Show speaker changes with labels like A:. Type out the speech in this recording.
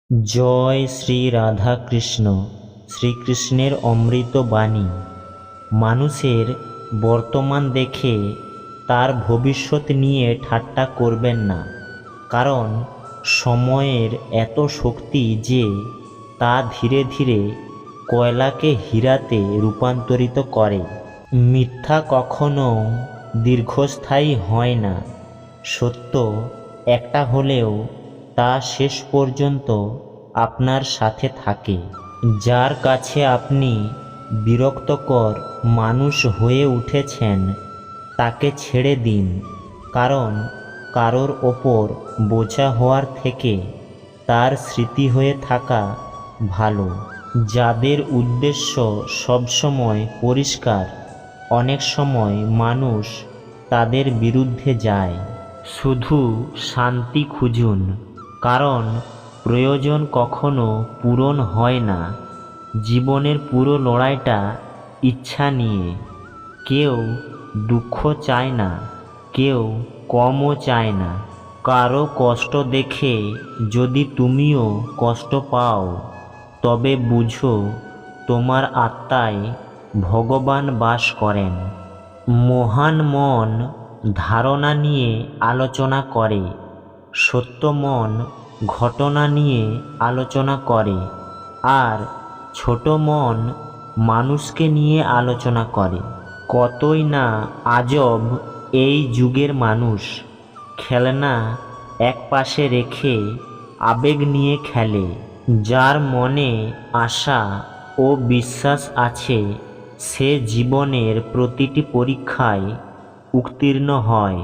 A: জয় শ্রী রাধা কৃষ্ণ। শ্রীকৃষ্ণের অমৃত বাণী। মানুষের বর্তমান দেখে তার ভবিষ্যৎ নিয়ে ঠাট্টা করবেন না, কারণ সময়ের এত শক্তি যে তা ধীরে ধীরে কয়লাকে হীরাতে রূপান্তরিত করে। মিথ্যা কখনো দীর্ঘস্থায়ী হয় না। সত্য একটা হলেও তা শেষ পর্যন্ত আপনার সাথে থাকে। যার কাছে আপনি বিরক্তকর মানুষ হয়ে উঠেছেন তাকে ছেড়ে দিন, কারণ কারোর ওপর বোঝা হওয়ার থেকে তার স্মৃতি হয়ে থাকা ভালো। যাদের উদ্দেশ্য সবসময় পরিষ্কার, অনেক সময় মানুষ তাদের বিরুদ্ধে যায়। শুধু শান্তি খুঁজুন, কারণ প্রয়োজন কখনো পূরণ হয় না। জীবনের পুরো লড়াইটা ইচ্ছা নিয়ে। কেউ দুঃখ চায় না, কেউ কমও চায় না। কারো কষ্ট দেখে যদি তুমিও কষ্ট পাও, তবে বুঝো তোমার আত্মায় ভগবান বাস করেন। মহান মন ধারণা নিয়ে আলোচনা করে, সত্য মন ঘটনা নিয়ে আলোচনা করে, আর ছোট মন মানুষকে নিয়ে আলোচনা করে। কতই না আজব এই যুগের মানুষ, খেলনা এক পাশে রেখে আবেগ নিয়ে খেলে। যার মনে আশা ও বিশ্বাস আছে সে জীবনের প্রতিটি পরীক্ষায় উত্তীর্ণ হয়।